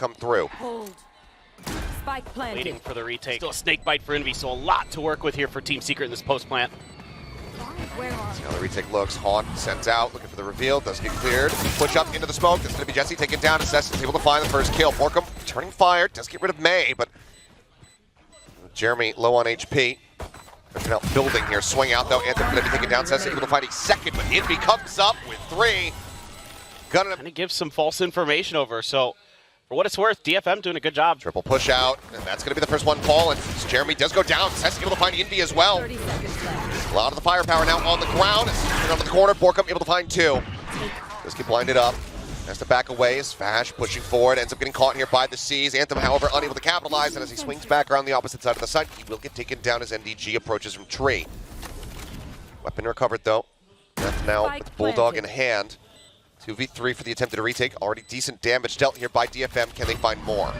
come through. Hold. Spike planted. Waiting for the retake. Still a snake bite for Envy, so a lot to work with here for Team Secret in this post plant. Where are See how the retake looks. Haunt sent out, looking for the reveal. Does get cleared. Push up into the smoke. That's going to be Jesse taken down. Assess is able to find the first kill. Borkum turning fire. Does get rid of May, but Jeremy low on HP. They're now building here. Swing out though. Anthem going to be taken down. Assess able to find a second, but Envy comes up with 3. Gonna Kind of gives some false information over, so for what it's worth, DFM doing a good job. triple push out, and that's going to be the first one fallen. Jeremy does go down. Assess able to find Envy as well. 30 seconds left. A lot of the firepower now on the ground. On the corner, Borkum able to find 2. Just get blinded up. Has to back away as Vash pushing forward. Ends up getting caught here by the C's. Anthem, however, unable to capitalize. And as he swings back around the opposite side of the site, he will get taken down as NDG approaches from tree. Weapon recovered, though. That's now with Bulldog in hand. 2v3 for the attempted retake. Already decent damage dealt here by DFM. Can they find more?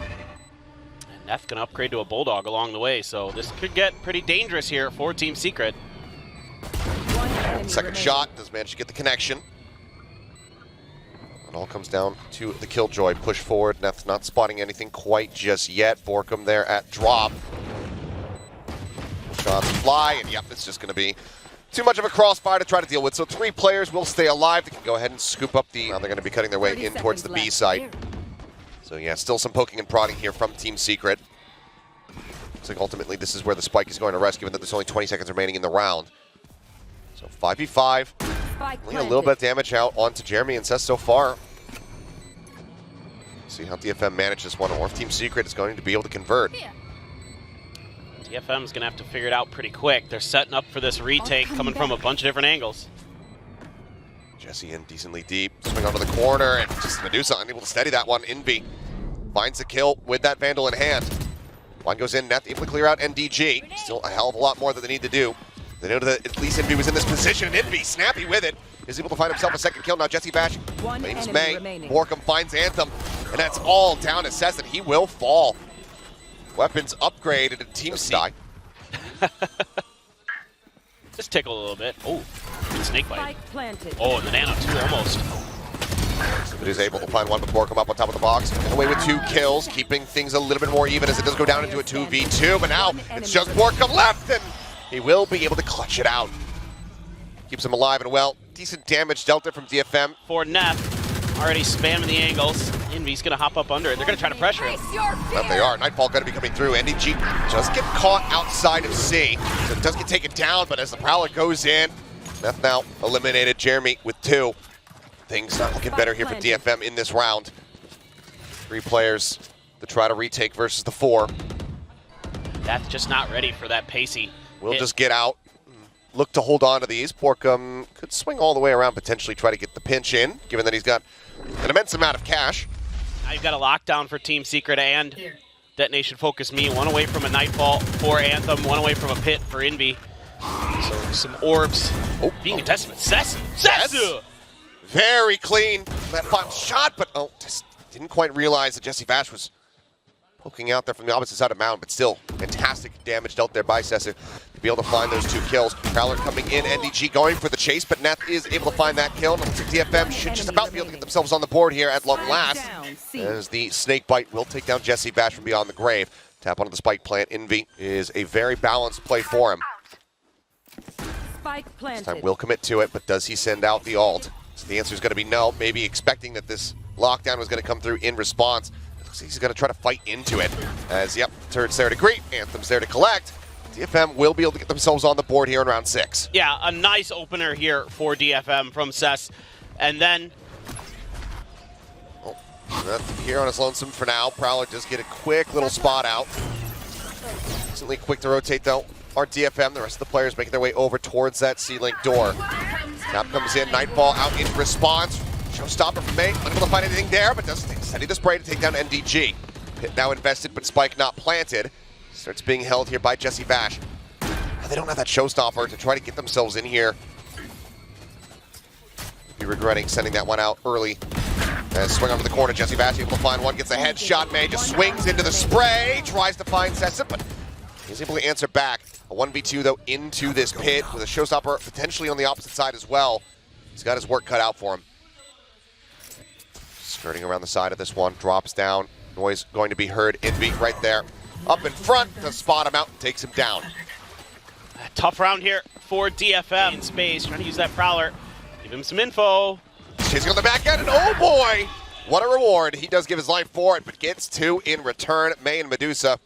And Neff going to upgrade to a Bulldog along the way, so this could get pretty dangerous here for Team Secret. Second shot. Does manage to get the connection. It all comes down to the Killjoy. Push forward. Neff's not spotting anything quite just yet. Borkum there at drop. Shots fly, and yep, it's just going to be too much of a crossfire to try to deal with. So 3 players will stay alive. They can go ahead and scoop up the... Now they're going to be cutting their way in towards the B site. So yeah, still some poking and prodding here from Team Secret. Looks like ultimately this is where the spike is going to rest, given that there's only 20 seconds remaining in the round. So 5v5. Only a little bit of damage out onto Jeremy and Seth so far. See how DFM manages this one, or if Team Secret is going to be able to convert. DFM's going to have to figure it out pretty quick. They're setting up for this retake coming from a bunch of different angles. Jesse in decently deep, swing onto the corner, and just Medusa unable to steady that one. Envy finds the kill with that Vandal in hand. One goes in, Neth able to clear out NDG. Still a hell of a lot more that they need to do. They know that at least Envy was in this position, and Envy, snappy with it, is able to find himself a second kill. Now Jesse Bash claims May. Borkum finds Anthem, and that's all down to Cess, and he will fall. Weapons upgraded and Team Secret. Just tickle a little bit. Oh, good snake bite. planted. Oh, and the Nano 2 almost. But he's able to find one before come up on top of the box. Get away with 2 kills, keeping things a little bit more even as it does go down into a 2v2. But now it's just Borkum left, and he will be able to clutch it out. Keeps him alive and well. Decent damage dealt there from DFM. For Neff, already spamming the angles. Envy's going to hop up under it. They're going to try to pressure him. Well, they are. Nightfall going to be coming through. NDG just get caught outside of C. So it does get taken down, but as the Prowler goes in, Neff now eliminated. Jeremy with 2. Things not looking better here for DFM in this round. 3 players to try to retake versus the 4. That's just not ready for that pacey. We'll just get out. Look to hold on to these. Borkum could swing all the way around, potentially try to get the pinch in, given that he's got an immense amount of cash. Now you've got a lockdown for Team Secret and Detonation Focus Me. 1 away from a Nightfall for Anthem, 1 away from a Pit for Envy. So some orbs being a testament. Sessu! Very clean. That final shot, but just didn't quite realize that Jesse Vash was poking out there from the opposite side of the mountain, but still fantastic damage dealt there by Sessu to be able to find those 2 kills. Prowler coming in, NDG going for the chase, but Neth is able to find that kill. And it looks like DFM should just about be able to get themselves on the board here at long last, as the snake bite will take down Jesse Bash from beyond the grave. Tap onto the spike plant. Envy is a very balanced play for him. Spike planted. This time will commit to it, but does he send out the ult? So the answer is going to be no, maybe expecting that this lockdown was going to come through in response. He's going to try to fight into it. As, yep, Turret's there to greet, Anthem's there to collect. DFM will be able to get themselves on the board here in round 6. Yeah, a nice opener here for DFM from Cess. And then... here on his lonesome for now. Prowler does get a quick little spot out. Decently quick to rotate, though. Our DFM, the rest of the players making their way over towards that C-Link door. Tap comes in, Nightfall out in response. Showstopper from May, unable to find anything there, but does steady the spray to take down NDG. Pit now invested, but Spike not planted. Starts being held here by Jesse Bash. They don't have that showstopper to try to get themselves in here. Be regretting sending that one out early. As swing onto the corner, Jesse Bash able to find one, gets a headshot. May just swings into the spray, tries to find Sessa, but he's able to answer back. A 1v2 though into this pit with a showstopper potentially on the opposite side as well. He's got his work cut out for him. Skirting around the side of this one, drops down. Noise going to be heard. Envy right there. Up in front to spot him out and takes him down. Tough round here for DFM in space, trying to use that Prowler. Give him some info. Chasing on the back end, and oh boy! What a reward. He does give his life for it, but gets 2 in return. May and Medusa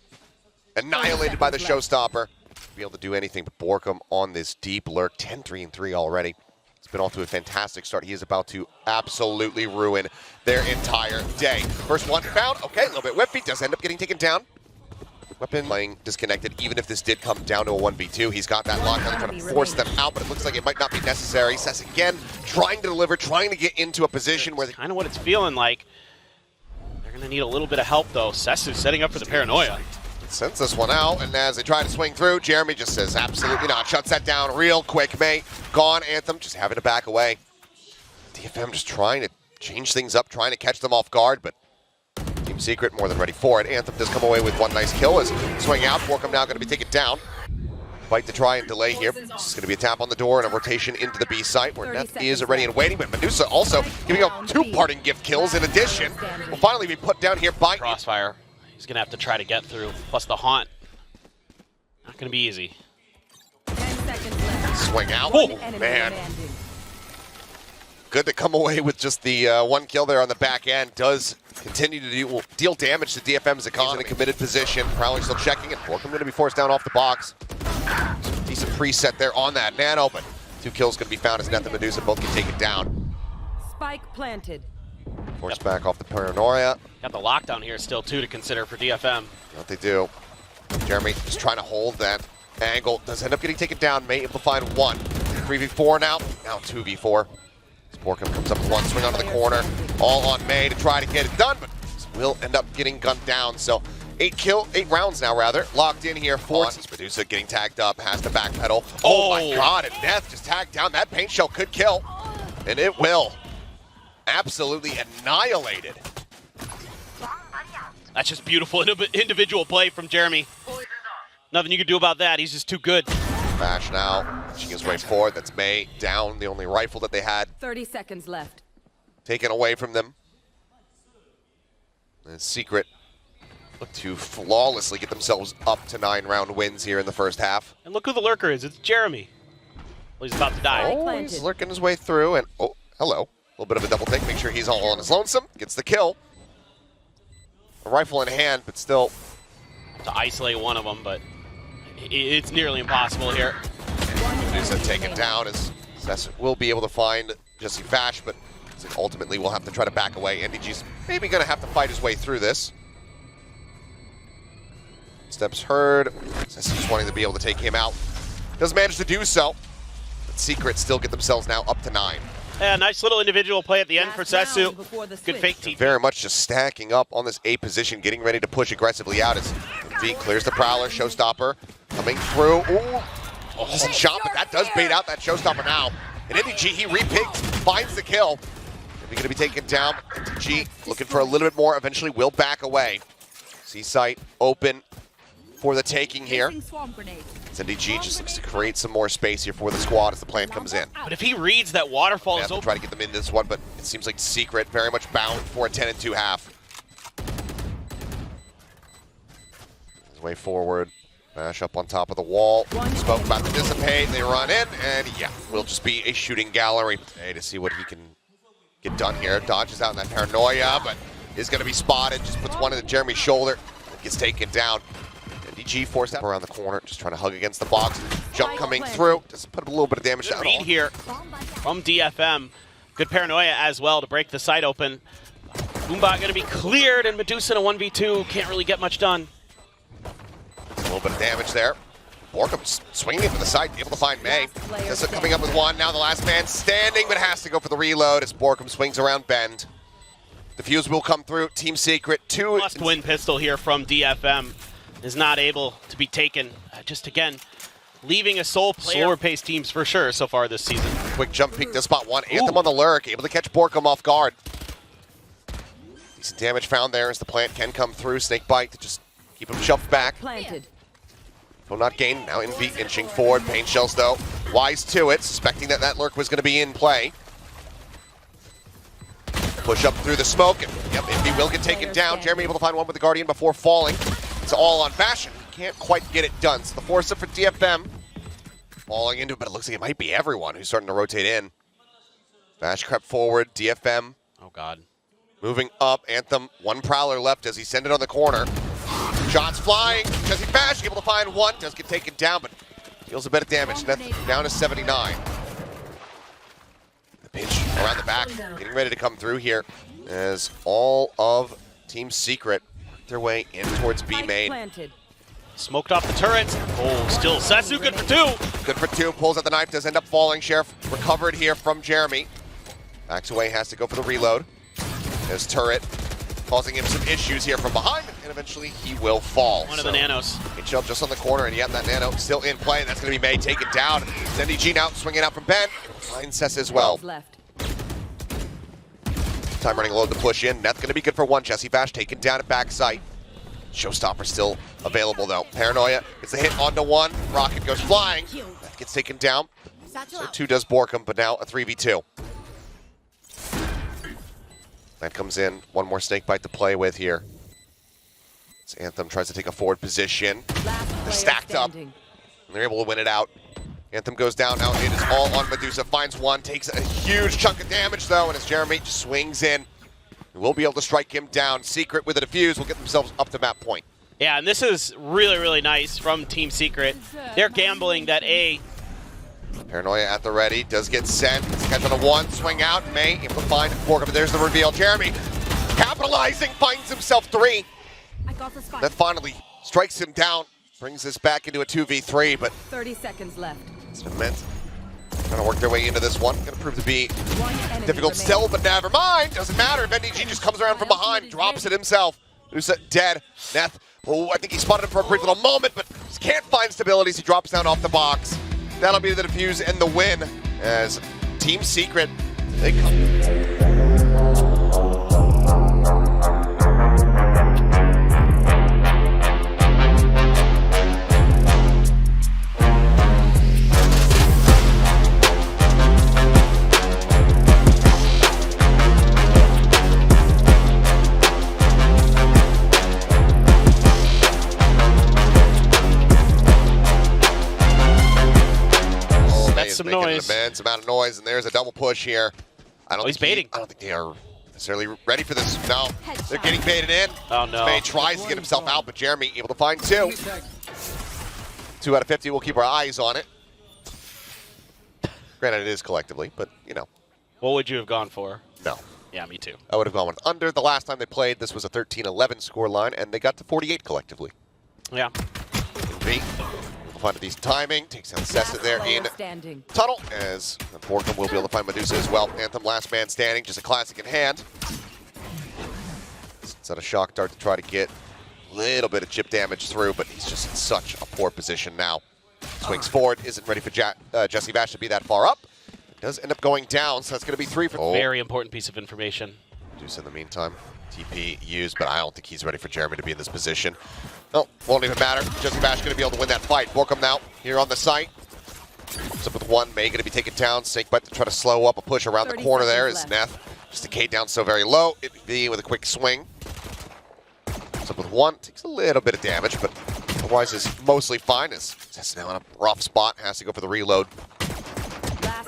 annihilated by the showstopper. Be able to do anything but Borkum on this deep lurk. 10-3-3 already. He's been off to a fantastic start. He is about to absolutely ruin their entire day. First one found. Okay, a little bit whiffy. Does end up getting taken down. Weapon playing disconnected. Even if this did come down to a 1v2, he's got that lockdown trying to force them out, but it looks like it might not be necessary. Sess again, trying to deliver, trying to get into a position where... Kind of what it's feeling like. They're going to need a little bit of help, though. Sess is setting up for the paranoia. Sends this one out, and as they try to swing through, Jeremy just says absolutely not. Shuts that down real quick. May gone. Anthem just having to back away. DFM just trying to change things up, trying to catch them off guard, but Team Secret more than ready for it. Anthem does come away with one nice kill as swing out. Borkum now going to be taken down. Fight to try and delay here. This is going to be a tap on the door and a rotation into the B site where Neth is ready and waiting, but Medusa also giving up 2 parting gift kills in addition. Will finally be put down here by Crossfire. He's going to have to try to get through. Plus the haunt. Not going to be easy. 10 seconds left. swing out. Oh, man. Good to come away with just the 1 kill there on the back end. Does continue to deal damage to DFM's economy. He's in a committed position. Prowling still checking, and Borkum going to be forced down off the box. Decent preset there on that Nano, but 2 kills going to be found as Neth and Medusa both can take it down. Spike planted. Forced back off the paranoia. Got the lockdown here still, too, to consider for DFM. What they do. Jeremy just trying to hold that angle. Does end up getting taken down. May able to find 1. 3v4 now. Now 2v4. Borkum comes up with 1 swing onto the corner. All on May to try to get it done, but will end up getting gunned down. So 8 rounds now, rather. Locked in here. 4. Medusa getting tagged up. Has to backpedal. Oh my god, and Neth just tagged down. That paint shell could kill. And it will. Absolutely annihilated. That's just beautiful individual play from Jeremy. Nothing you can do about that. He's just too good. Bash now, pushing his way forward. That's May down, the only rifle that they had. 30 seconds left. Taken away from them. And Secret look to flawlessly get themselves up to 9-round wins here in the first half. And look who the lurker is. It's Jeremy. Well, he's about to die. Oh, he's lurking his way through, and oh, hello. A little bit of a double take. Make sure he's all on his lonesome. Gets the kill. A rifle in hand, but still. To isolate one of them, but it's nearly impossible here. Medusa taken down as Sess will be able to find Jesse Fash, but ultimately will have to try to back away. NDG's maybe going to have to fight his way through this. Steps heard. Sess just wanting to be able to take him out. Does manage to do so. But Secret still get themselves now up to 9. Yeah, nice little individual play at the end for Sessu. Good fake TP. Very much just stacking up on this A position, getting ready to push aggressively out as V clears the Prowler, Showstopper coming through. Ooh, decent shot, but that does bait out that Showstopper now. And NDG, he repicked, finds the kill. He's going to be taken down. NDG looking for a little bit more, eventually will back away. C-site open for the taking here. NDG just looks to create some more space here for the squad as the plan comes in. But if he reads that waterfall is open, try to get them in this one, but it seems like Secret very much bound for a 10-2 half. His way forward, Bash up on top of the wall. Spoke about the dissipate, they run in, and yeah, will just be a shooting gallery. Hey, to see what he can get done here. Dodges out in that paranoia, but is going to be spotted. Just puts one into Jeremy's shoulder, gets taken down. NDG forced out around the corner, just trying to hug against the box. Jump coming through, just put a little bit of damage down. Read here from DFM. Good paranoia as well to break the site open. Boombot going to be cleared, and Medusa in a 1v2 can't really get much done. A little bit of damage there. Borkum swinging for the side, able to find May. Tessa coming up with 1. Now the last man standing, but has to go for the reload as Borkum swings around bend. The fuse will come through. Team Secret 2. Must-win pistol here from DFM. Is not able to be taken. Just again, leaving a sole player. Slower-paced teams for sure so far this season. Quick jump peek to spot 1. Anthem on the lurk, able to catch Borkum off guard. Decent damage found there as the plant can come through. Snake bite to just keep him shoved back. Planted. Will not gain. Now Envy inching forward. Pain shells though. Wise to it, suspecting that that lurk was going to be in play. Push up through the smoke, and yep, Envy will get taken down. Jeremy able to find one with the Guardian before falling. It's all on Bastion. Can't quite get it done. So the force up for DFM. Falling into it, but it looks like it might be everyone who's starting to rotate in. Bash crept forward, DFM. Oh, God. Moving up, Anthem, one Prowler left as he sent it on the corner. Shots flying, Jesse Bash able to find one, does get taken down, but deals a bit of damage. Down to 79. The pinch around the back, getting ready to come through here as all of Team Secret make their way in towards B main. Planted. Smoked off the turret. Oh, still Sasu good for 2. Good for 2, pulls out the knife, does end up falling. Sheriff recovered here from Jeremy. Backs away, has to go for the reload. His turret causing him some issues here from behind, and eventually he will fall. One of the nanos. HL just on the corner, and yet that nano still in play, and that's going to be May taken down. NDG now swinging out from Ben. Finds Cess as well. Left. Time running low to push in. Neth going to be good for 1. Jesse Bash taken down at backside. Showstopper still available though. Paranoia gets a hit onto 1. Rocket goes flying. Neth gets taken down. So 2 does Borkham, but now a 3v2. That comes in. One more snake bite to play with here. As Anthem tries to take a forward position. They're stacked up, and they're able to win it out. Anthem goes down. Now it is all on Medusa. Finds 1. Takes a huge chunk of damage though, and as Jeremy swings in, we'll be able to strike him down. Secret with a defuse will get themselves up to map point. Yeah, and this is really, really nice from Team Secret. They're gambling that A. Paranoia at the ready, does get sent. Catch on a 1, swing out, May able to find Borkham. There's the reveal. Jeremy capitalizing, finds himself 3. I got the spike. That finally strikes him down, brings this back into a 2v3, but 30 seconds left. it's been meant. Trying to work their way into this one. Going to prove to be One enemy difficult remaining. still, but never mind. Doesn't matter if NDG just comes around from behind, drops it himself. Who's dead? Neth. Oh, I think he spotted him for a brief little moment, but just can't find stability. He drops down off the box. That'll be the defuse and the win as Team Secret, they come. Some noise. An immense amount of noise, and there's a double push here. I don't he's think baiting. I don't think they are necessarily ready for this. No, they're getting baited in. Oh no. May tries to get himself out, but Jeremy able to find 2. 2 out of 50. We'll keep our eyes on it. Granted, it is collectively, but you know. What would you have gone for? No. Yeah, me too. I would have gone with under. The last time they played, this was a 13-11 score line, and they got to 48 collectively. Yeah. B. We'll find a decent timing. Takes down Cessa there in standing. tunnel, as Borkham will be able to find Medusa as well. Anthem last man standing, just a classic in hand. It's out a shock dart to try to get a little bit of chip damage through, but he's just in such a poor position now. Swings forward, isn't ready for Jesse Bash to be that far up. Does end up going down, so that's going to be 3 for... Very important piece of information. Medusa in the meantime. TP used, but I don't think he's ready for Jeremy to be in this position. Oh, won't even matter. Jesse Bash going to be able to win that fight. Borkham now here on the site. What's up with 1? May going to be taken down. Snake bite to try to slow up a push around the corner there is Neth. Just a K down so very low. It'd be with a quick swing. What's up with 1? Takes a little bit of damage, but otherwise is mostly fine. As Cess now in a rough spot. Has to go for the reload.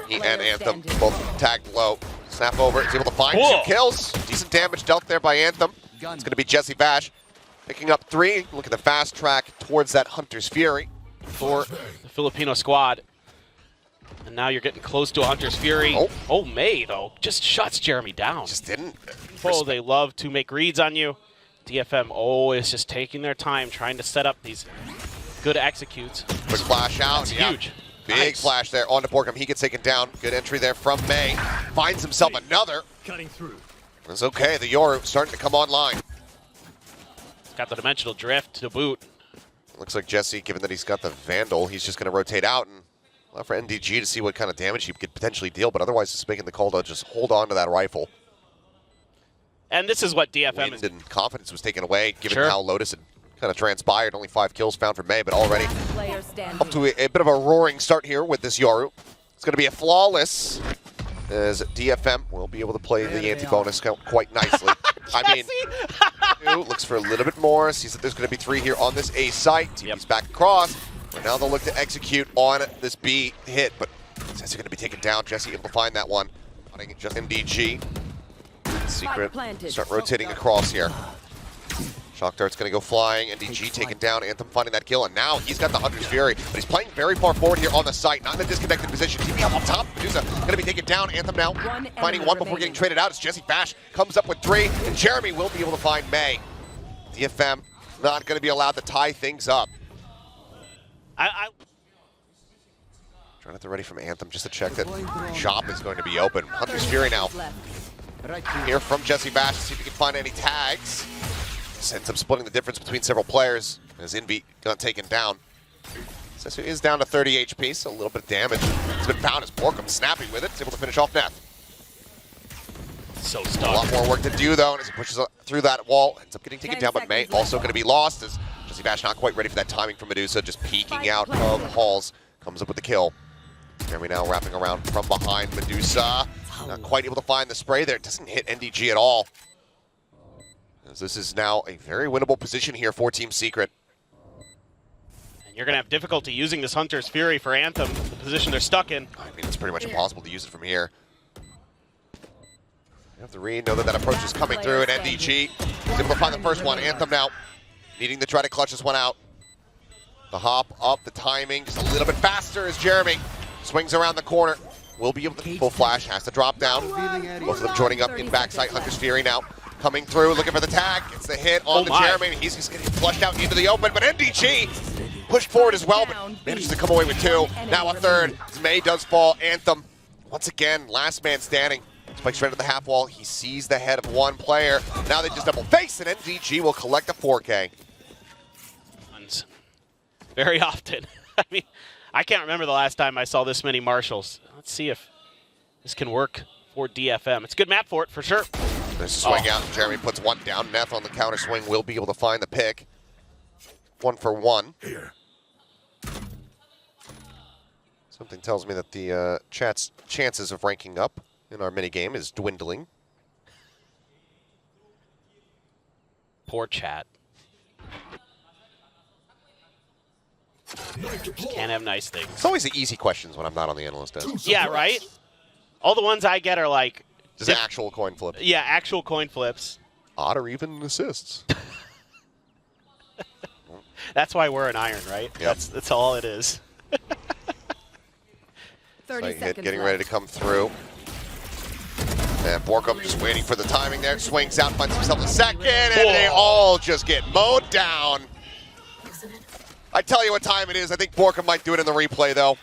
He and Anthem both tagged low. Snap over. Is able to find 2 kills. Decent damage dealt there by Anthem. It's going to be Jesse Bash picking up 3. Look at the fast track towards that Hunter's Fury for the Filipino squad. And now you're getting close to a Hunter's Fury. Oh, May, though, just shuts Jeremy down. Just didn't. Oh, they love to make reads on you. DFM always just taking their time, trying to set up these good executes. Quick flash out. It's huge. Big flash there onto Borkham. He gets taken down. Good entry there from May. Finds himself another. Cutting through. It's okay. The Yoru starting to come online. Got the dimensional drift to boot. Looks like Jesse, given that he's got the Vandal, he's just going to rotate out and allow for NDG to see what kind of damage he could potentially deal, but otherwise just making the call to just hold on to that rifle. And this is what DFM is. And confidence was taken away, given how Lotus had kind of transpired. Only 5 kills found for May, but already up to a bit of a roaring start here with this Yoru. It's going to be a flawless as DFM will be able to play the anti-bonus count quite nicely. I mean, looks for a little bit more, sees that there's going to be 3 here on this A site. TP's back across, but now they'll look to execute on this B hit, but since they're going to be taken down, Jesse able to find that one. Just MDG. Secret start rotating across here. Shock Dart's going to go flying. NDG taken down. Anthem finding that kill, and now he's got the Hunter's Fury, but he's playing very far forward here on the site, not in a disconnected position. TP up on top. Medusa going to be taken down. Anthem now finding one before getting traded out. As Jesse Bash comes up with 3, and Jeremy will be able to find May. DFM not going to be allowed to tie things up. Trying to get ready from Anthem just to check that shop is going to be open. Hunter's Fury now. Here from Jesse Bash to see if he can find any tags. Ends up splitting the difference between several players as Envy got taken down. Sesu is down to 30 HP, so a little bit of damage. It's been found as Borkum snapping with it. He's able to finish off Neth. So stuck. A lot more work to do though, and as he pushes through that wall, ends up getting taken down, but May also going to be lost as Jesse Bash not quite ready for that timing from Medusa, just peeking out of Halls. Comes up with the kill. Jeremy now wrapping around from behind Medusa. Not quite able to find the spray there. It doesn't hit NDG at all. As this is now a very winnable position here for Team Secret. And you're going to have difficulty using this Hunter's Fury for Anthem, the position they're stuck in. I mean, it's pretty much impossible to use it from here. You have to know that that approach is coming through, and NDG is able to find the first one. Anthem now needing to try to clutch this one out. The hop up, the timing, just a little bit faster as Jeremy swings around the corner. Will be able to full flash, has to drop down. Both of them joining up in backside. Hunter's Fury now coming through, looking for the tag. Gets the hit on the Jeremy. He's just getting flushed out into the open, but NDG pushed forward as well, but manages to come away with 2. Now a 3rd. As May does fall. Anthem, once again, last man standing. Spikes right at the half wall. He sees the head of one player. Now they just double face, and NDG will collect a 4K. Very often. I mean, I can't remember the last time I saw this many Marshals. Let's see if this can work for DFM. It's a good map for it, for sure. There's a swing out. Jeremy puts 1 down. Neth on the counter swing will be able to find the pick. 1 for 1. Here. Something tells me that the chat's chances of ranking up in our minigame is dwindling. Poor chat. Can't have nice things. It's always the easy questions when I'm not on the analyst desk. Yeah, right? All the ones I get are like... Just actual coin flip. Yeah, actual coin flips. Odd or even assists. That's why we're an iron, right? Yep. That's all it is. 30 hit seconds getting left. ready to come through. And Borkum just waiting for the timing there. Swings out, finds himself a second, and they all just get mowed down. I tell you what time it is. I think Borkum might do it in the replay, though.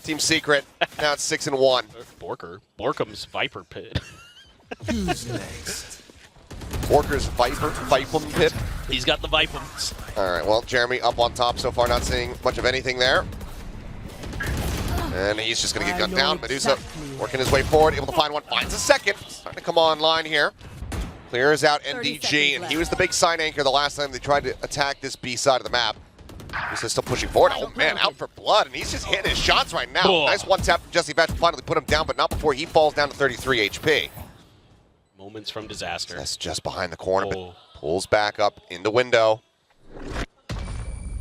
Team Secret, now it's 6-1. Borkum's Viper Pit. Who's next? Borker's Vipum Pit. He's got the Vipums. All right, well, Jeremy up on top so far, not seeing much of anything there. And he's just going to get gunned down. Medusa working his way forward, able to find one, finds a second. Starting to come online here. Clears out NDG, and he was the big sign anchor the last time they tried to attack this B side of the map. He's still pushing forward. Oh man, out for blood, and he's just hitting his shots right now. Oh. Nice one tap from Jesse Bash to finally put him down, but not before he falls down to 33 HP. Moments from disaster. That's just behind the corner, Oh. but pulls back up in the window.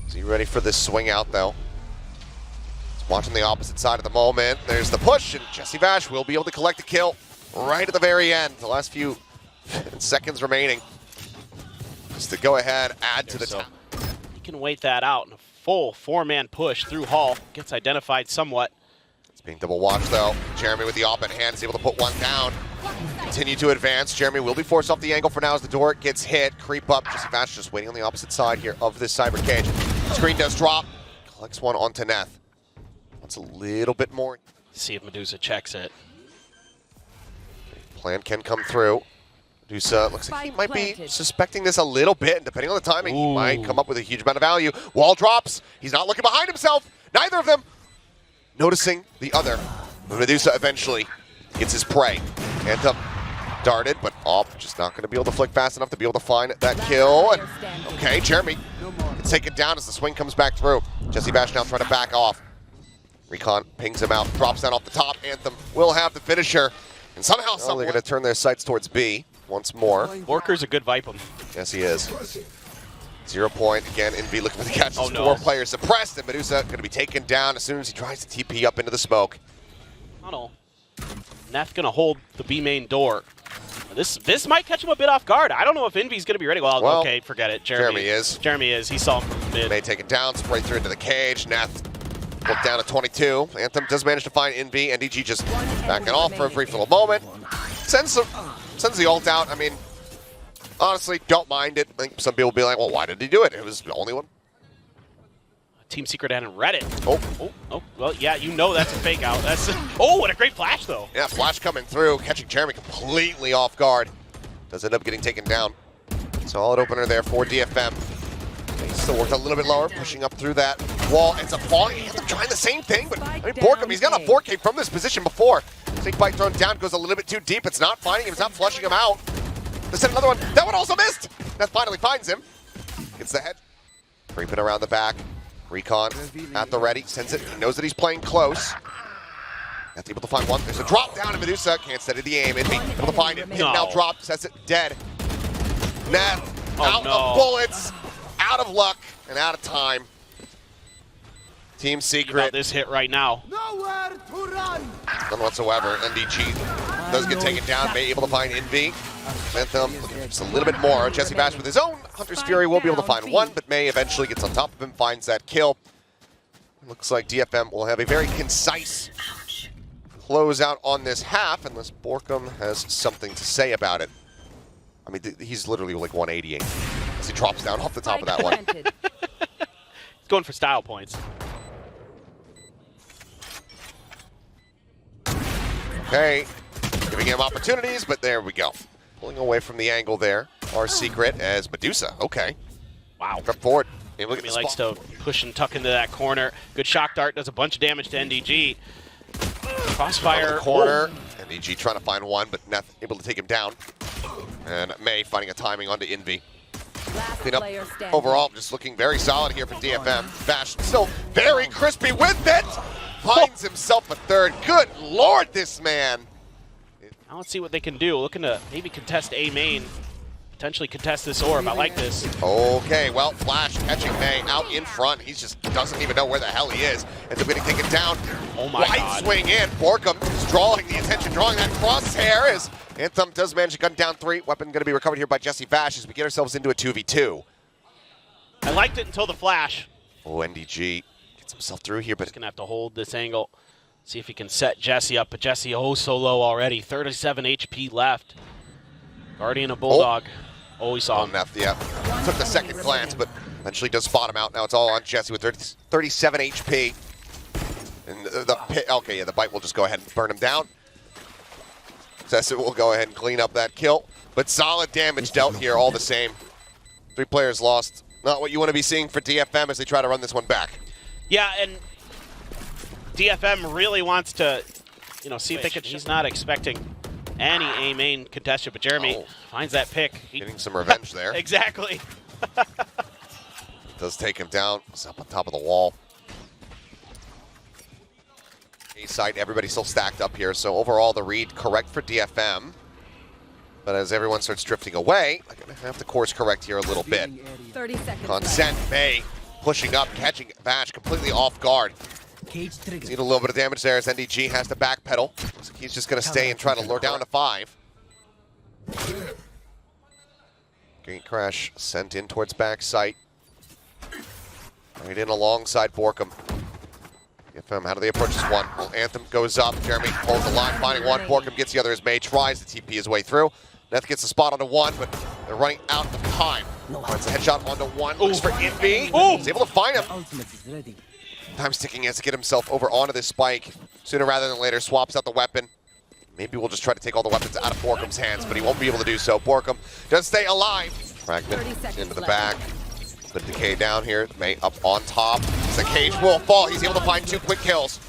Is he ready for this swing out, though? He's watching the opposite side at the moment. There's the push, and Jesse Bash will be able to collect a kill right at the very end. The last few seconds remaining. Just to go ahead, add to the time. He can wait that out in a full 4-man push through Hall. Gets identified somewhat. It's being double watched, though. Jeremy with the op in hand is able to put one down. Continue to advance. Jeremy will be forced off the angle for now as the door gets hit. Creep up. Jesse Bash just waiting on the opposite side here of this cyber cage. Screen does drop. Collects one onto Neth. Wants a little bit more. See if Medusa checks it. Plan can come through. Medusa looks like he might be suspecting this a little bit, and depending on the timing, he might come up with a huge amount of value. Wall drops. He's not looking behind himself. Neither of them noticing the other. Medusa eventually gets his prey. Anthem darted, but just not going to be able to flick fast enough to be able to find that kill. And okay, Jeremy gets taken down as the swing comes back through. Jesse Bash now trying to back off. Recon pings him out, drops down off the top. Anthem will have the finisher. And somehow, they're going to turn their sights towards B once more. Borker's a good Viper. Yes, he is. 0 point again. Envy looking for the catch. Oh, no. 4 players suppressed, and Medusa going to be taken down as soon as he tries to TP up into the smoke. Tunnel. Neth going to hold the B main door. This might catch him a bit off guard. I don't know if Envy's going to be ready. Well, okay, forget it. Jeremy is. Jeremy is. He saw him from mid. May take it down, spray through into the cage. Neth look down at 22. Anthem does manage to find Envy. NDG just backing off for a brief little moment. Sends the ult out. I mean, honestly, don't mind it. I think some people will be like, well, why did he do it? It was the only one. Team Secret hadn't read it. Oh, well, yeah, you know that's a fake out. That's what a great flash, though. Yeah, flash coming through, catching Jeremy completely off guard. Does end up getting taken down. Solid opener there for DFM. He still worked a little bit lower, pushing up through that wall. Ends up falling. He ends up trying the same thing, but I mean, Borkum, he's got a 4K from this position before. Snake bite thrown down, goes a little bit too deep. It's not finding him, it's not flushing him out. Let's hit another one. That one also missed. That finally finds him. Gets the head. Creeping around the back. Recon at the ready, sends it. He knows that he's playing close. Not able to find one. There's a drop down to Medusa. Can't steady the aim. Envy able to find it. Hit now dropped. Sets it dead. Neth out of bullets, out of luck, and out of time. Team Secret. About this hit right now. Nowhere to run. None whatsoever. NDG does get taken down. May able to find Envy. Anthem just a little bit more. Jesse Bash with his own Hunter's Fury will be able to find one, but May eventually gets on top of him, finds that kill. Looks like DFM will have a very concise closeout on this half, unless Borkum has something to say about it. I mean, he's literally like 180 as he drops down off the top of that one. He's going for style points. Okay, giving him opportunities, but there we go. Pulling away from the angle there. Our Secret as Medusa. Okay. Wow. Step forward. He likes to push and tuck into that corner. Good shock dart, does a bunch of damage to NDG. Crossfire. Corner. NDG trying to find one, but Neth able to take him down. And May finding a timing onto Envy. Clean up overall, just looking very solid here for DFM. Bash still very crispy with it. Finds himself a third. Good Lord, this man. Now let's see what they can do. Looking to maybe contest A main. Potentially contest this orb. I like this. Okay, well, Flash catching May out in front. He just doesn't even know where the hell he is. Ends up getting taken down. Oh my God. Swing in. Borkum is drawing the attention, drawing that crosshair as Anthem does manage to gun down 3. Weapon going to be recovered here by Jesse Bash as we get ourselves into a 2v2. I liked it until the flash. Oh, NDG gets himself through here, but he's going to have to hold this angle. See if he can set Jesse up, but Jesse so low already. 37 HP left. Guardian of Bulldog. Oh, he saw him. Yeah. Took the second glance, but eventually does spot him out. Now it's all on Jesse with 37 HP. And the bite will just go ahead and burn him down. Sessa will go ahead and clean up that kill. But solid damage dealt here all the same. 3 players lost. Not what you want to be seeing for DFM as they try to run this one back. Yeah, and DFM really wants to, see if they can. He's not expecting any A main contestant, but Jeremy finds that pick. Getting some revenge there. Exactly. Does take him down. It's up on top of the wall. A side, everybody still stacked up here. So overall, the read correct for DFM. But as everyone starts drifting away, I'm going to have to course correct here a little bit. 30 seconds. Consent May pushing up, catching Bash completely off guard. Seen a little bit of damage there as NDG has to backpedal. So he's just going to stay and try to lure down to 5. Gate Crash sent in towards back site. Right in alongside Borkum. DFM, how do they approach this one? Well, Anthem goes up. Jeremy holds the line, finding one. Borkum gets the other as May tries to TP his way through. Neth gets the spot onto one, but they're running out of time. Finds a headshot onto one. Looks for Envy. He's able to find him. Time's ticking as to get himself over onto this spike. Sooner rather than later, swaps out the weapon. Maybe we'll just try to take all the weapons out of Borkum's hands, but he won't be able to do so. Borkum does stay alive. Fragment into the back. The decay down here. May up on top. The cage will fall. He's able to find 2 quick kills.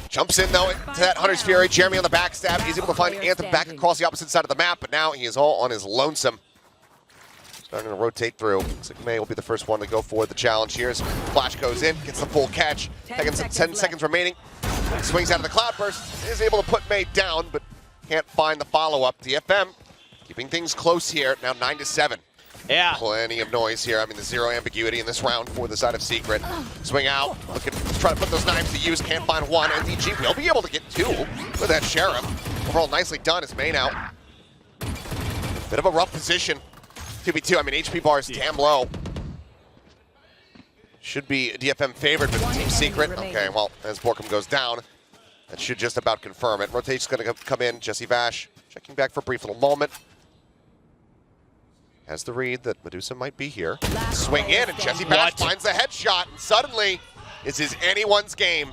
Jumps in though to that Hunter's Fury. Jeremy on the backstab. He's able to find Anthem back across the opposite side of the map, but now he is all on his lonesome. Starting to rotate through. Looks like May will be the first one to go for the challenge here. As Flash goes in, gets the full catch. 10 seconds remaining. Swings out of the cloudburst, is able to put May down, but can't find the follow-up. DFM keeping things close here, now 9-7. Yeah. Plenty of noise here. I mean, there's zero ambiguity in this round for the side of Secret. Swing out, looking to try to put those knives to use, can't find one. NDG will be able to get two with that Sheriff. Overall, nicely done. His main out. Bit of a rough position. 2v2, I mean, HP bar is damn low. Should be DFM favored, but Team Secret. Okay, well, as Borkum goes down, that should just about confirm it. Rotation's gonna come in. Jesse Vash checking back for a brief little moment. Has the read that Medusa might be here. Swing in, and Jesse Vash finds the headshot, and suddenly, this is anyone's game.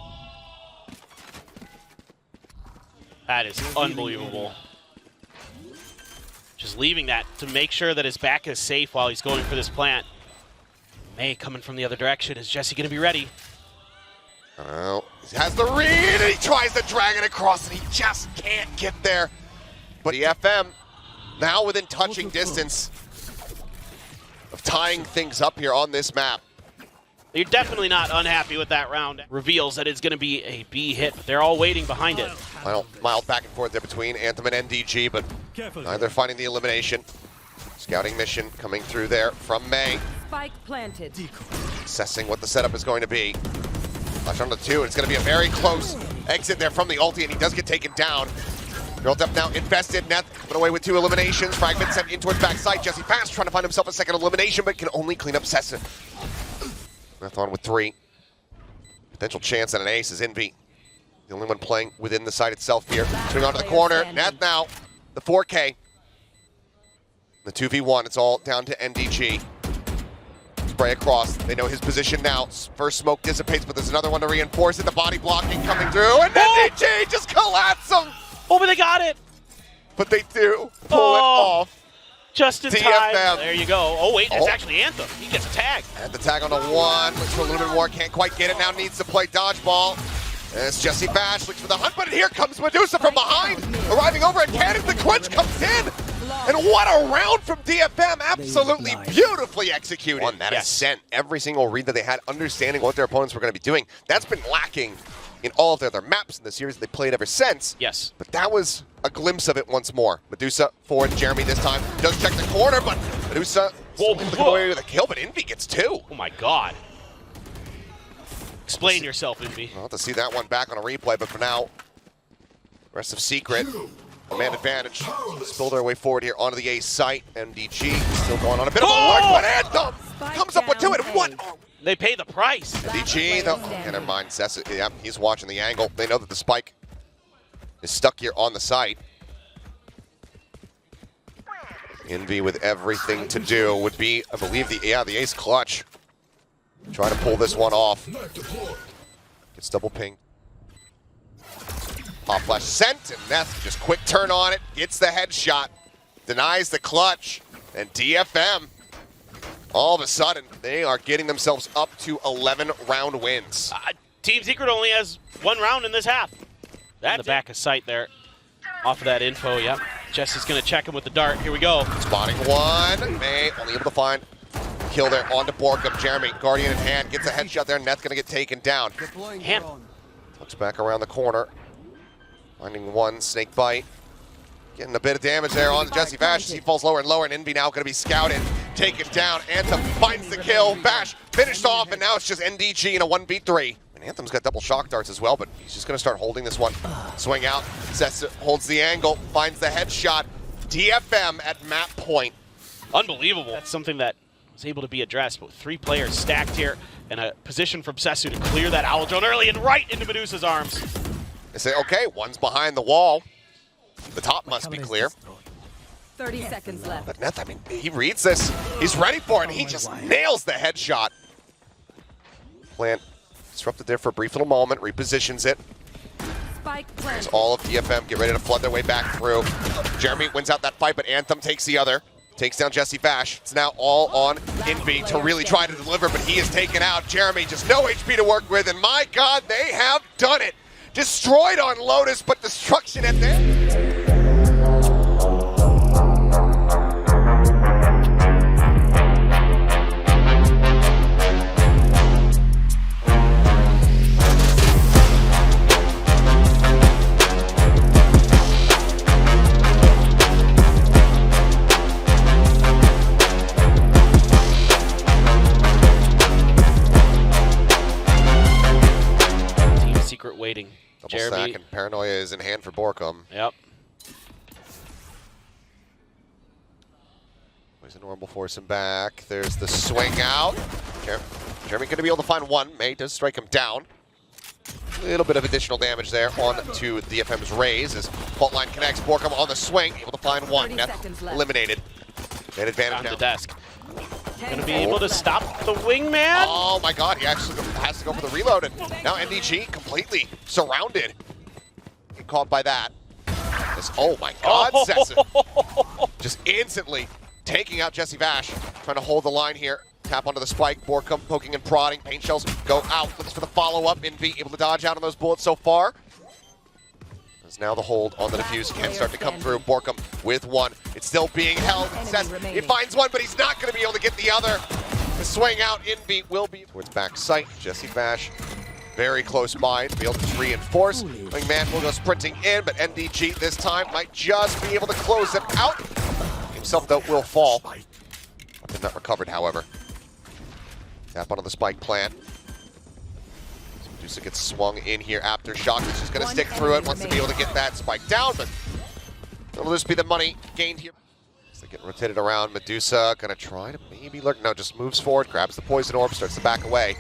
That is unbelievable. Just leaving that to make sure that his back is safe while he's going for this plant. May coming from the other direction. Is Jesse going to be ready? Oh, he has the read, and he tries to drag it across, and he just can't get there. But DFM now within touching distance of tying things up here on this map. You're definitely not unhappy with that round. Reveals that it's going to be a B hit, but they're all waiting behind it. Final mild back and forth there between Anthem and NDG, but neither finding the elimination. Scouting mission coming through there from May. Spike planted. Assessing what the setup is going to be. Flash on the two, and it's going to be a very close exit there from the ulti, and he does get taken down. Girl Depth now invested. Neth coming away with two eliminations. Fragment sent in towards backside. Jesse Fast trying to find himself a second elimination, but can only clean up Sessa. Neth on with three. Potential chance at an ace is Envy. The only one playing within the site itself here. Swing onto the corner. Neth now, the 4K. The 2v1, it's all down to NDG. Spray across. They know his position now. First smoke dissipates, but there's another one to reinforce it. The body blocking coming through, and NDG just collapse him. Oh, but they got it. But they do pull it off. Just in DFM. time. There you go. Oh, wait, it's actually Anthem. He gets a tag. And the tag on the one. Looks for a little bit more. Can't quite get it. Now needs to play dodgeball. And it's Jesse Bash. Looks for the hunt, but here comes Medusa from behind. Arriving over at Cannon. The quench comes in. And what a round from DFM. Absolutely beautifully executed. One that has sent every single read that they had, understanding what their opponents were going to be doing. That's been lacking in all of their other maps in the series they played ever since. Yes. But that was a glimpse of it once more. Medusa forward, Jeremy this time does check the corner, but Medusa able to come away with a kill, but Envy gets two. Oh my god. Explain yourself, Envy. We'll have to see that one back on a replay, but for now, rest of Secret, a man advantage. Spill their way forward here onto the A site. MDG still going on a bit of a lark, but Anthem comes up with two, and what? They pay the price. MDG, though, yeah, never mind. Sessa, yeah, he's watching the angle. They know that the spike is stuck here on the site. Envy with everything to do would be, I believe, the ace clutch. Try to pull this one off. Gets double ping. Pop flash sent, and Neth just quick turn on it. Gets the headshot. Denies the clutch. And DFM, all of a sudden, they are getting themselves up to 11 round wins. Team Secret only has one round in this half. That's the back of sight there. Off of that info, yep. Jesse's going to check him with the dart. Here we go. Spotting one. May only able to find kill there onto Borkum. Jeremy, Guardian in hand, gets a headshot there. Neth's going to get taken down. Looks back around the corner. Finding one, snake bite. Getting a bit of damage there on Jesse Vash. He falls lower and lower, and Envy now going to be scouted. Taken down. Anthem finds the kill. Vash finished off, and now it's just NDG in a 1v3. And Anthem's got double shock darts as well, but he's just going to start holding this one. Swing out. Sessa holds the angle, finds the headshot. DFM at map point. Unbelievable. That's something that was able to be addressed, but with 3 players stacked here and a position from Sessu to clear that owl drone early and right into Medusa's arms. They say, okay, one's behind the wall. The top must be clear. 30 seconds left. But Neth, I mean, he reads this. He's ready for it. He just nails the headshot. Plant disrupted there for a brief little moment. Repositions it. Spike As planted. all of DFM get ready to flood their way back through. Jeremy wins out that fight, but Anthem takes the other. Takes down Jesse Vash. It's now all on Envy to really try to deliver, but he is taken out. Jeremy, just no HP to work with, and my God, they have done it. Destroyed on Lotus, but destruction at the end. waiting. Double stack and paranoia is in hand for Borkum. Yep. Poison Orb will force him back. There's the swing out. Jeremy going to be able to find one. May does strike him down. A little bit of additional damage there on to DFM's raise as fault line connects. Borkum on the swing, able to find one. Neth eliminated. An advantage On now. the desk. Going to be able to stop the wingman. Oh my god, he actually has to go for the reload. And now NDG completely surrounded. Get caught by that. Oh my god, Sesson. Just instantly taking out Jesse Vash. Trying to hold the line here. Tap onto the spike. Borkum poking and prodding. Paint shells go out. Looks for the follow-up. Envy able to dodge out on those bullets so far. As now the hold on the defuse can start to come through. Borkum with one. It's still being held. He finds one, but he's not going to be able to get the other. The swing out. Envy will be towards back sight. Jesse Vash very close by to be able to reinforce. Wingman will go sprinting in, but NDG this time might just be able to close it out. Himself, though, will fall. Weapon not recovered, however. Tap onto the spike plant. Medusa gets swung in here. Aftershock is just going to stick through it. Wants to be able to get that spike down, but it'll just be the money gained here. As they get rotated around, Medusa going to try to maybe lurk. No, just moves forward, grabs the poison orb, starts to back away.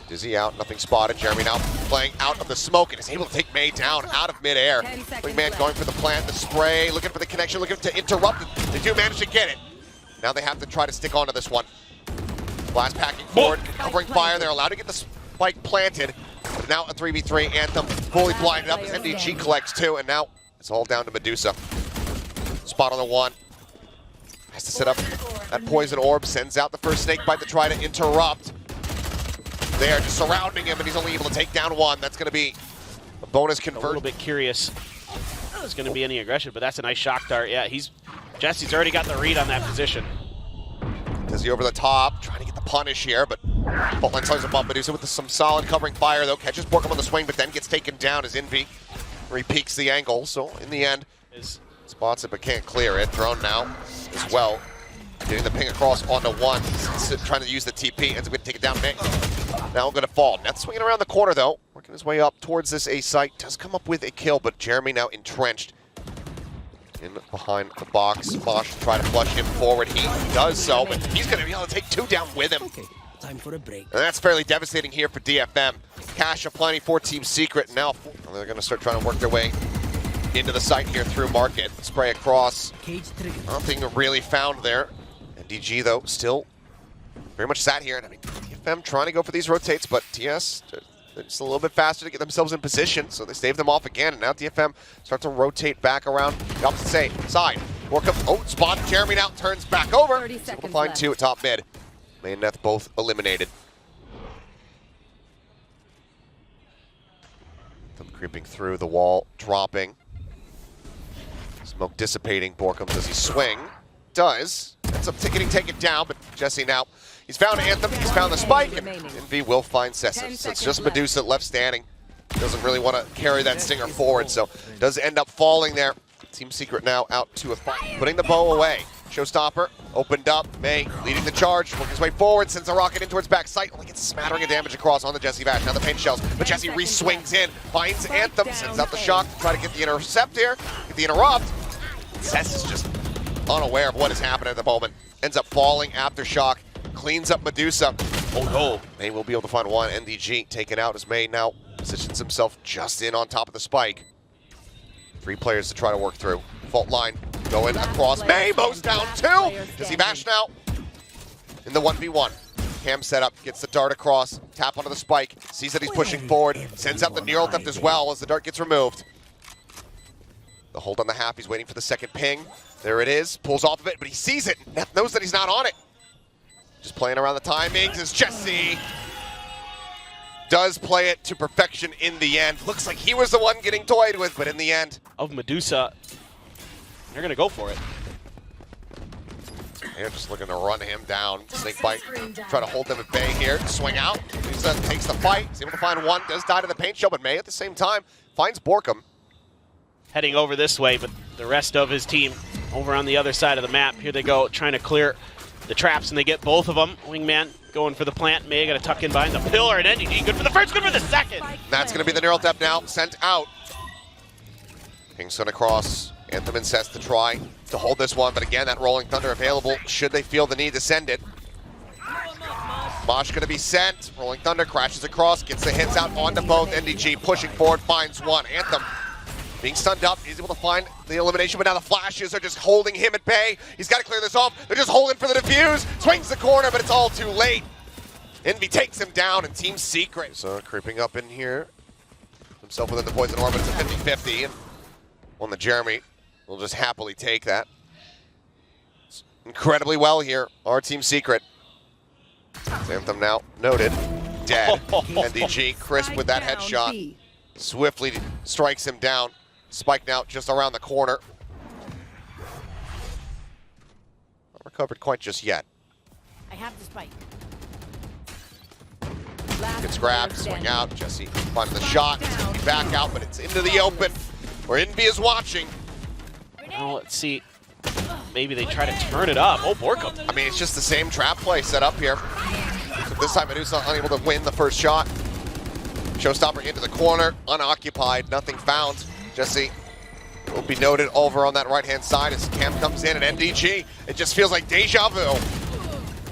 Dizzy out, nothing spotted. Jeremy now playing out of the smoke and is able to take May down out of midair. Wingman going for the plant, the spray, looking for the connection, looking to interrupt it. They do manage to get it. Now they have to try to stick onto this one. Blast packing forward, covering fire. They're allowed to get the spike planted. But now a 3v3. Anthem fully blinded up as NDG collects two, and now it's all down to Medusa. Spot on the one. Has to set up that poison orb, sends out the first snake bite to try to interrupt. They are just surrounding him, and he's only able to take down one. That's going to be a bonus convert. A little bit curious if there's going to be any aggression, but that's a nice shock dart. Yeah, Jesse's already got the read on that position. Dizzy over the top, trying to get the punish here, but fault line slides him up. Medusa with some solid covering fire, though. Catches Borkum on the swing, but then gets taken down as Envy re-peaks the angle. So in the end, spots it but can't clear it. Drone now as well. Getting the ping across onto one. Trying to use the TP. Ends up going to take it down. Now going to fall. Neth swinging around the corner, though. Working his way up towards this A site. Does come up with a kill, but Jeremy now entrenched in behind the box. Bosch try to flush him forward. He does so, but he's going to be able to take two down with him. Okay, time for a break. And that's fairly devastating here for DFM. Cash aplenty for Team Secret. Now they're going to start trying to work their way into the site here through Market. Spray across. Nothing really found there. And DG, though, still very much sat here. And I mean, DFM trying to go for these rotates, but TS, they're just a little bit faster to get themselves in position, so they stave them off again. And now DFM start to rotate back around the opposite side. Work up, spot. Jeremy now turns back over. 30 seconds We'll find left. two at top mid. May and Neth both eliminated. Them creeping through the wall, dropping. Smoke dissipating. Borkum, does he swing? Does. Ends up getting taken down, but Jesse now, he's found Anthem, he's found the spike, and Envy will find Sesson. So it's just Medusa left standing. Doesn't really want to carry that stinger forward, so does end up falling there. Team Secret now out to a fight, putting the bow away. Showstopper opened up. May leading the charge, working his way forward, sends a rocket in towards back sight. Only gets a smattering of damage across on the Jesse Vash. Now the paint shells, but Jesse re-swings in, finds Anthem, sends out the shock to try to get the intercept here, get the interrupt. Sess is just unaware of what is happening at the moment. Ends up falling. Aftershock cleans up Medusa. Oh no, May will be able to find one. NDG taken out as May now positions himself just in on top of the spike. 3 players to try to work through. Fault line going across. May mows down 2. Jesse Vash now in the 1v1. Cam setup, gets the dart across, tap onto the spike, sees that he's pushing forward, sends out the neural theft as well as the dart gets removed. The hold on the half, he's waiting for the second ping. There it is, pulls off of it, but he sees it. Neth knows that he's not on it. Just playing around the timings as Jesse does play it to perfection in the end. Looks like he was the one getting toyed with, but in the end. Of Medusa, they're going to go for it. They're just looking to run him down. Snake bite, try to hold them at bay here. Swing out, Medusa takes the fight. He's able to find one, does die to the paint shell, but May at the same time finds Borkum. Heading over this way, but the rest of his team over on the other side of the map. Here they go, trying to clear the traps, and they get both of them. Wingman going for the plant. May got to tuck in behind the pillar, and NDG good for the first, good for the second. That's going to be the neural depth now, sent out. Kingston across. Anthem and Seth to try to hold this one, but again, that Rolling Thunder available should they feel the need to send it. Mosh going to be sent. Rolling Thunder crashes across, gets the hits out onto both. NDG pushing forward, finds one. Anthem being stunned up, he's able to find the elimination, but now the flashes are just holding him at bay. He's got to clear this off. They're just holding for the defuse. Swings the corner, but it's all too late. Envy takes him down, and Team Secret. So creeping up in here. Himself within the poison orbit. It's a 50-50, and one that Jeremy will just happily take that. It's incredibly well here, our Team Secret. Anthem now noted. Dead. NDG, crisp with that headshot. Swiftly strikes him down. Spike now just around the corner. Not recovered quite just yet. I have the spike. Gets grabbed, swing out. Jesse finds the shot. It's going to be back out, but it's into the open where Envy is watching. Well, let's see. Maybe they try to turn it up. Oh, Borko. I mean, it's just the same trap play set up here. So this time, Medusa unable to win the first shot. Showstopper into the corner, unoccupied, nothing found. Jesse will be noted over on that right-hand side as Cam comes in, and NDG, it just feels like deja vu.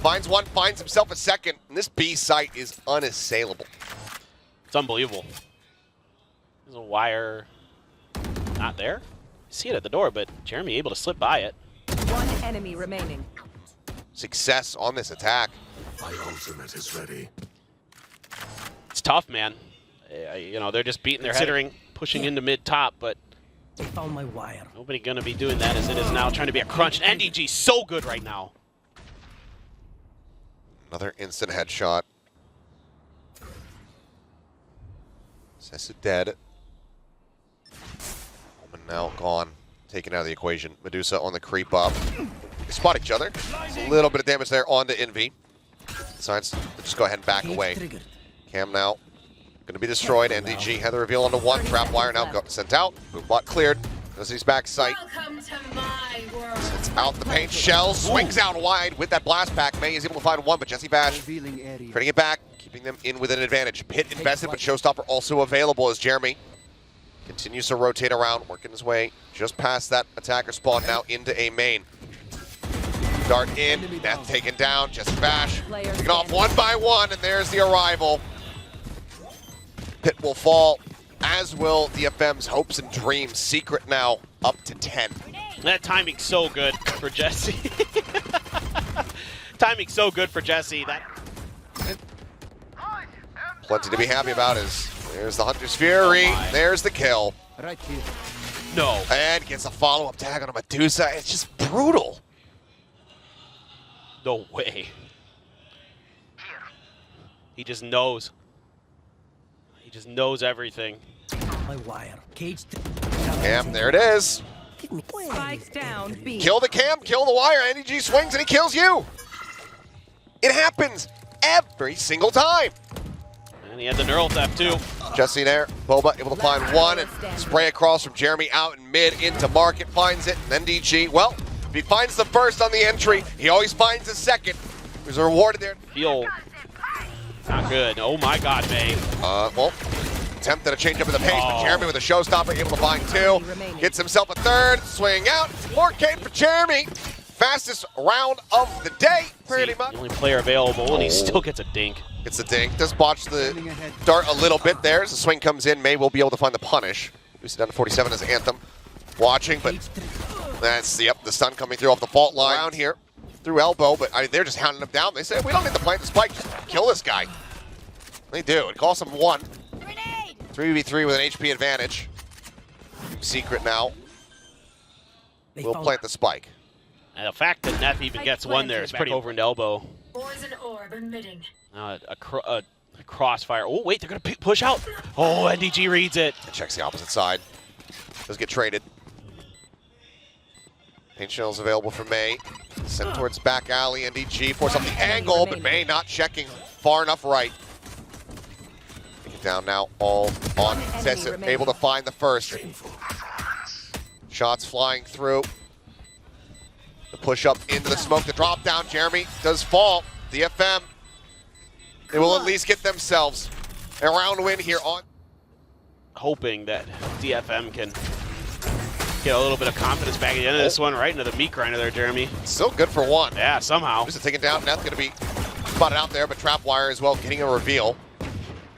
Finds one, finds himself a second, and this B site is unassailable. It's unbelievable. There's a wire not there. See it at the door, but Jeremy able to slip by it. One enemy remaining. Success on this attack. My ultimate is ready. It's tough, man. You know, they're just beating their head, considering pushing into mid-top, but They found my wire. nobody gonna be doing that as it is now trying to be a crunch. NDG so good right now. Another instant headshot. Sessa dead. Omen now gone. Taken out of the equation. Medusa on the creep up. They spot each other. There's a little bit of damage there onto Envy. Decides to just go ahead and back away. Cam now going to be destroyed. NDG had the reveal onto one. Trap wire now got sent out. Boombot cleared. Goes to his back sight. Welcome to my world. Sends out the paint shell. Swings out wide with that blast pack. May is able to find one, but Jesse Bash Revealing area. turning it back, keeping them in with an advantage. Pit invested, but Showstopper also available as Jeremy continues to rotate around, working his way just past that attacker spawn now into a main. Dart in, Neth taken down, Jesse Bash taken off one by one, and there's the arrival. Pit will fall, as will DFM's hopes and dreams. Secret now up to 10. That timing's so good for Jesse. Timing's so good for Jesse. That Plenty to be happy about is there's the Hunter's Fury, there's the kill. Right here. no. And gets a follow-up tag on a Medusa. It's just brutal. No way. He just knows. He just knows everything. My wire. Cage. Cam, there it is. Spike down B. Kill the Cam, kill the wire. NDG swings and he kills you. It happens every single time. And he had the neural theft too. Jesse there, Boba able to find one and spray across from Jeremy out in mid into market, finds it. And NDG, well, if he finds the first on the entry, he always finds the second. There's a rewarded there. Feel not good. Oh my God, May. Well, attempted a change up in the pace, but Jeremy with a showstopper able to find two. Gets himself a third, swing out. 4K for Jeremy. Fastest round of the day, pretty much. The only player available, and he still gets a dink. Gets the dink. Does botch the dart a little bit there. As the swing comes in, May will be able to find the punish. Boosted down to 47 as Anthem watching, but that's the stun coming through off the fault line around here through elbow. But I mean, they're just hounding him down. They say we don't need to plant the spike. Just kill this guy. They do. It costs him one. 3v3 with an HP advantage. Secret now. We'll plant the spike. And the fact that Neff even gets one there is pretty over into elbow. Poison orb emitting. Now a crossfire. Oh wait, they're gonna push out. Oh, NDG reads it. And checks the opposite side. Does get traded. Paint shells available for May. Sent towards back alley. NDG force up the angle, but May not checking far enough right. Take it down now. All on Sessa. Able to find the first. Shots flying through. The push up into the smoke. The drop down. Jeremy does fall. DFM They will at least get themselves a round win here on. Hoping that DFM can get a little bit of confidence back at the end of this one, right into the meat grinder there, Jeremy. So good for one. Yeah, somehow. Just taking down. Neth going to be spotted out there, but Trapwire as well, getting a reveal.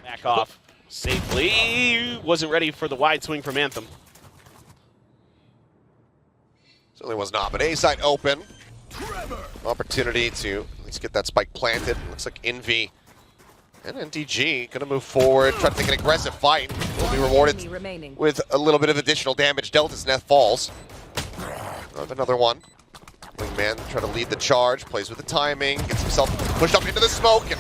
Back off safely. Wasn't ready for the wide swing from Anthem. Certainly was not, but A side open. Opportunity to at least get that spike planted. Looks like Envy and NDG going to move forward, try to take an aggressive fight. Will be rewarded Enemy remaining. with a little bit of additional damage dealt as Neth falls. Another one. Wingman try to lead the charge, plays with the timing, gets himself pushed up into the smoke, and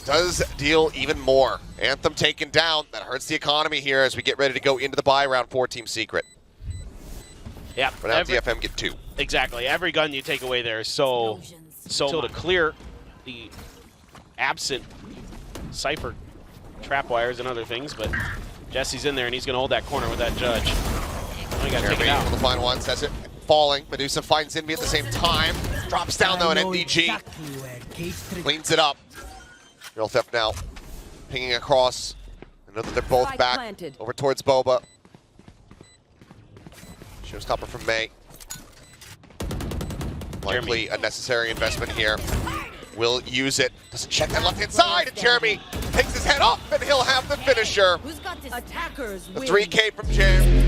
does deal even more. Anthem taken down. That hurts the economy here as we get ready to go into the bye round for Team Secret. Yeah, But now DFM get 2. exactly. Every gun you take away there is so to clear the absent Cypher trapwires and other things, but Jesse's in there and he's going to hold that corner with that judge. Oh, you got to take it out. On the final one, says it. Falling. Medusa finds Envy at the same time. Drops down though, and I know NDG exactly where Cage Trigger. cleans it up. Real Theft now pinging across. I know that they're both Spike back planted. over towards Boba. Showstopper from May. Likely a necessary investment here. Will use it. Doesn't check that left hand side, and Jeremy takes his head off, and he'll have the finisher. Who's got this? Attackers The win. 3K from Jeremy.